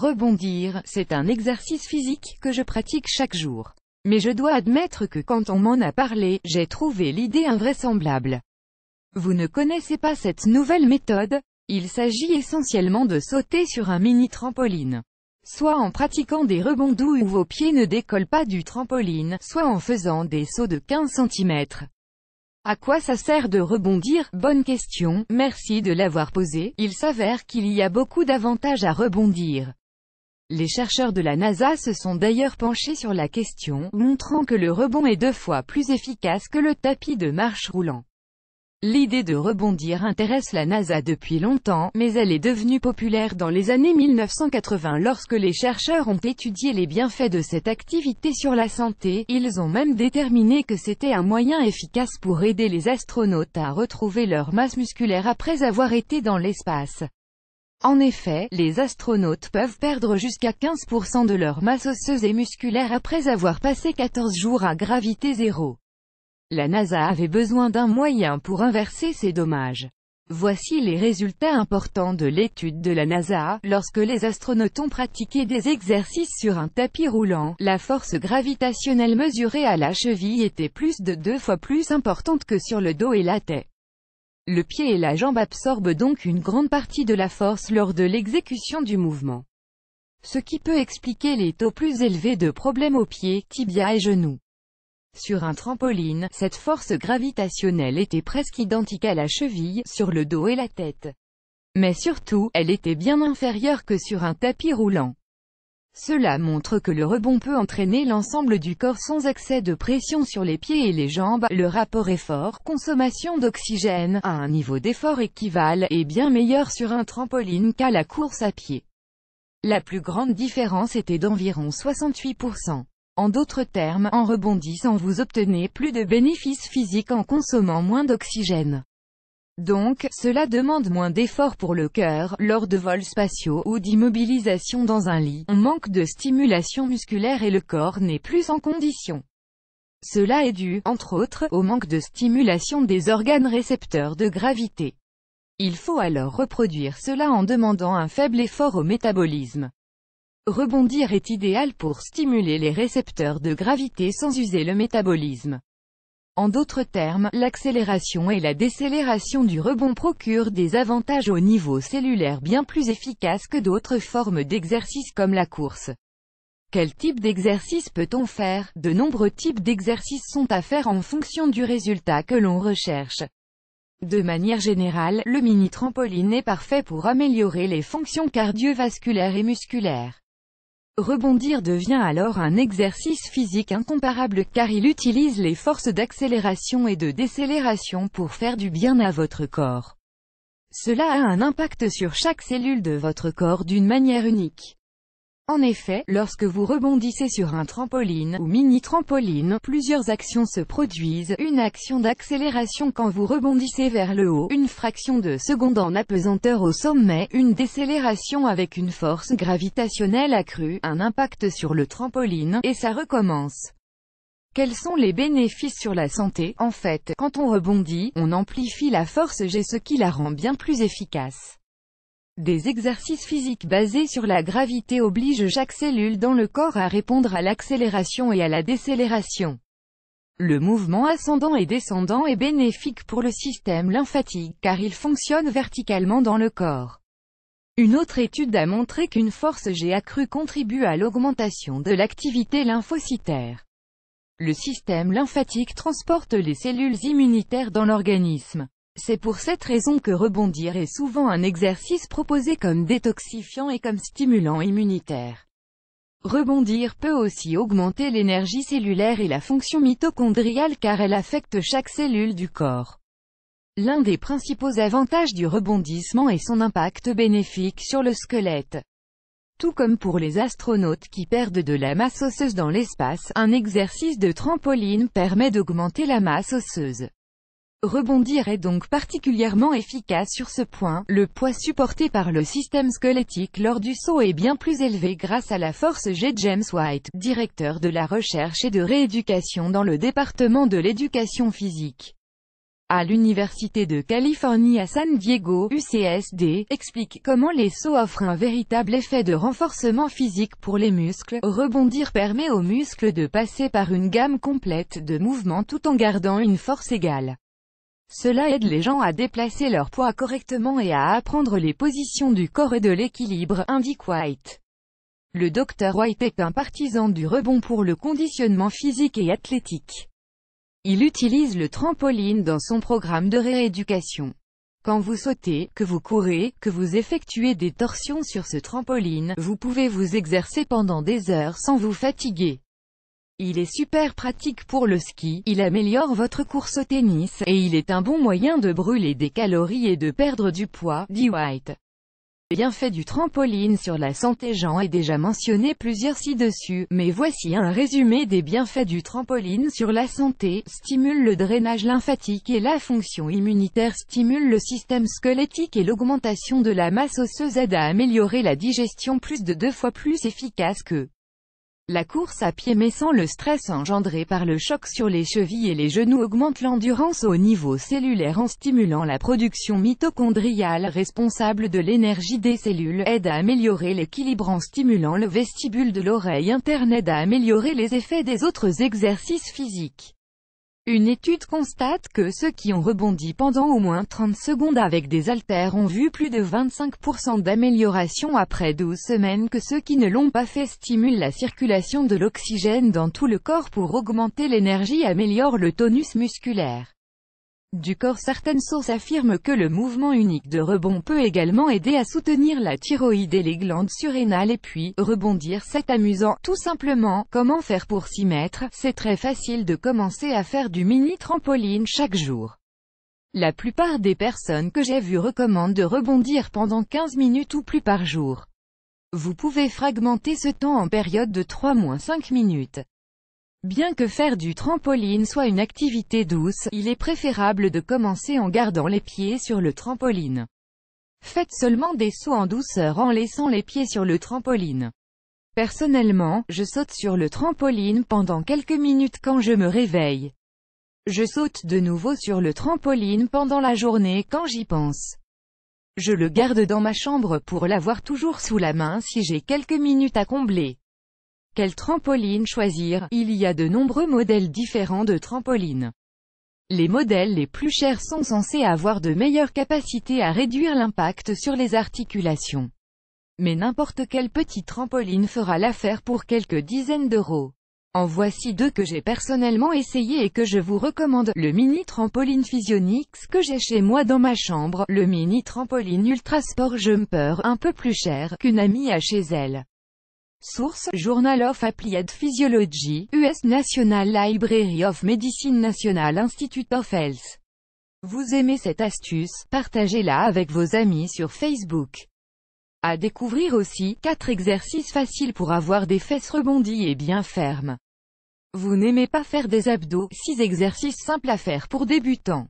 Rebondir, c'est un exercice physique que je pratique chaque jour. Mais je dois admettre que quand on m'en a parlé, j'ai trouvé l'idée invraisemblable. Vous ne connaissez pas cette nouvelle méthode? Il s'agit essentiellement de sauter sur un mini trampoline. Soit en pratiquant des rebonds doux où vos pieds ne décollent pas du trampoline, soit en faisant des sauts de 15 cm. À quoi ça sert de rebondir? Bonne question, merci de l'avoir posée. Il s'avère qu'il y a beaucoup d'avantages à rebondir. Les chercheurs de la NASA se sont d'ailleurs penchés sur la question, montrant que le rebond est 2 fois plus efficace que le tapis de marche roulant. L'idée de rebondir intéresse la NASA depuis longtemps, mais elle est devenue populaire dans les années 1980 lorsque les chercheurs ont étudié les bienfaits de cette activité sur la santé. Ils ont même déterminé que c'était un moyen efficace pour aider les astronautes à retrouver leur masse musculaire après avoir été dans l'espace. En effet, les astronautes peuvent perdre jusqu'à 15% de leur masse osseuse et musculaire après avoir passé 14 jours à gravité zéro. La NASA avait besoin d'un moyen pour inverser ces dommages. Voici les résultats importants de l'étude de la NASA. Lorsque les astronautes ont pratiqué des exercices sur un tapis roulant, la force gravitationnelle mesurée à la cheville était plus de 2 fois plus importante que sur le dos et la tête. Le pied et la jambe absorbent donc une grande partie de la force lors de l'exécution du mouvement. Ce qui peut expliquer les taux plus élevés de problèmes aux pieds, tibias et genoux. Sur un trampoline, cette force gravitationnelle était presque identique à la cheville, sur le dos et la tête. Mais surtout, elle était bien inférieure que sur un tapis roulant. Cela montre que le rebond peut entraîner l'ensemble du corps sans excès de pression sur les pieds et les jambes. Le rapport effort-consommation d'oxygène, à un niveau d'effort équivalent, est bien meilleur sur un trampoline qu'à la course à pied. La plus grande différence était d'environ 68%. En d'autres termes, en rebondissant vous obtenez plus de bénéfices physiques en consommant moins d'oxygène. Donc, cela demande moins d'efforts pour le cœur. Lors de vols spatiaux ou d'immobilisation dans un lit, on manque de stimulation musculaire et le corps n'est plus en condition. Cela est dû, entre autres, au manque de stimulation des organes récepteurs de gravité. Il faut alors reproduire cela en demandant un faible effort au métabolisme. Rebondir est idéal pour stimuler les récepteurs de gravité sans user le métabolisme. En d'autres termes, l'accélération et la décélération du rebond procurent des avantages au niveau cellulaire bien plus efficaces que d'autres formes d'exercice comme la course. Quel type d'exercice peut-on faire? De nombreux types d'exercices sont à faire en fonction du résultat que l'on recherche. De manière générale, le mini-trampoline est parfait pour améliorer les fonctions cardiovasculaires et musculaires. Rebondir devient alors un exercice physique incomparable car il utilise les forces d'accélération et de décélération pour faire du bien à votre corps. Cela a un impact sur chaque cellule de votre corps d'une manière unique. En effet, lorsque vous rebondissez sur un trampoline ou mini-trampoline, plusieurs actions se produisent. Une action d'accélération quand vous rebondissez vers le haut, une fraction de seconde en apesanteur au sommet, une décélération avec une force gravitationnelle accrue, un impact sur le trampoline, et ça recommence. Quels sont les bénéfices sur la santé? En fait, quand on rebondit, on amplifie la force G, ce qui la rend bien plus efficace. Des exercices physiques basés sur la gravité obligent chaque cellule dans le corps à répondre à l'accélération et à la décélération. Le mouvement ascendant et descendant est bénéfique pour le système lymphatique car il fonctionne verticalement dans le corps. Une autre étude a montré qu'une force G accrue contribue à l'augmentation de l'activité lymphocytaire. Le système lymphatique transporte les cellules immunitaires dans l'organisme. C'est pour cette raison que rebondir est souvent un exercice proposé comme détoxifiant et comme stimulant immunitaire. Rebondir peut aussi augmenter l'énergie cellulaire et la fonction mitochondriale car elle affecte chaque cellule du corps. L'un des principaux avantages du rebondissement est son impact bénéfique sur le squelette. Tout comme pour les astronautes qui perdent de la masse osseuse dans l'espace, un exercice de trampoline permet d'augmenter la masse osseuse. Rebondir est donc particulièrement efficace sur ce point. Le poids supporté par le système squelettique lors du saut est bien plus élevé grâce à la force G. James White, directeur de la recherche et de rééducation dans le département de l'éducation physique. à l'Université de Californie à San Diego, UCSD, explique comment les sauts offrent un véritable effet de renforcement physique pour les muscles. Rebondir permet aux muscles de passer par une gamme complète de mouvements tout en gardant une force égale. Cela aide les gens à déplacer leur poids correctement et à apprendre les positions du corps et de l'équilibre, indique White. Le Dr White est un partisan du rebond pour le conditionnement physique et athlétique. Il utilise le trampoline dans son programme de rééducation. Quand vous sautez, que vous courez, que vous effectuez des torsions sur ce trampoline, vous pouvez vous exercer pendant des heures sans vous fatiguer. Il est super pratique pour le ski, il améliore votre course au tennis, et il est un bon moyen de brûler des calories et de perdre du poids, dit White. Les bienfaits du trampoline sur la santé. Jean est déjà mentionné plusieurs ci-dessus, mais voici un résumé des bienfaits du trampoline sur la santé. Stimule le drainage lymphatique et la fonction immunitaire, stimule le système squelettique et l'augmentation de la masse osseuse, aide à améliorer la digestion, plus de 2 fois plus efficace que la course à pied, mais sans le stress engendré par le choc sur les chevilles et les genoux, augmente l'endurance au niveau cellulaire en stimulant la production mitochondriale responsable de l'énergie des cellules, aide à améliorer l'équilibre en stimulant le vestibule de l'oreille interne, aide à améliorer les effets des autres exercices physiques. Une étude constate que ceux qui ont rebondi pendant au moins 30 secondes avec des haltères ont vu plus de 25% d'amélioration après 12 semaines que ceux qui ne l'ont pas fait. Stimule la circulation de l'oxygène dans tout le corps pour augmenter l'énergie, améliore le tonus musculaire du corps. Certaines sources affirment que le mouvement unique de rebond peut également aider à soutenir la thyroïde et les glandes surrénales. Et puis, rebondir, c'est amusant. Tout simplement, comment faire pour s'y mettre? C'est très facile de commencer à faire du mini trampoline chaque jour. La plupart des personnes que j'ai vues recommandent de rebondir pendant 15 minutes ou plus par jour. Vous pouvez fragmenter ce temps en périodes de 3-5 minutes. Bien que faire du trampoline soit une activité douce, il est préférable de commencer en gardant les pieds sur le trampoline. Faites seulement des sauts en douceur en laissant les pieds sur le trampoline. Personnellement, je saute sur le trampoline pendant quelques minutes quand je me réveille. Je saute de nouveau sur le trampoline pendant la journée quand j'y pense. Je le garde dans ma chambre pour l'avoir toujours sous la main si j'ai quelques minutes à combler. Quel trampoline choisir? Il y a de nombreux modèles différents de trampolines. Les modèles les plus chers sont censés avoir de meilleures capacités à réduire l'impact sur les articulations. Mais n'importe quel petit trampoline fera l'affaire pour quelques dizaines d'euros. En voici deux que j'ai personnellement essayé et que je vous recommande. Le mini trampoline Physionix que j'ai chez moi dans ma chambre. Le mini trampoline Ultra Sport Jumper, un peu plus cher qu'une amie a chez elle. Source: Journal of Applied Physiology, US National Library of Medicine, National Institute of Health. Vous aimez cette astuce? Partagez-la avec vos amis sur Facebook. À découvrir aussi, 4 exercices faciles pour avoir des fesses rebondies et bien fermes. Vous n'aimez pas faire des abdos? 6 exercices simples à faire pour débutants.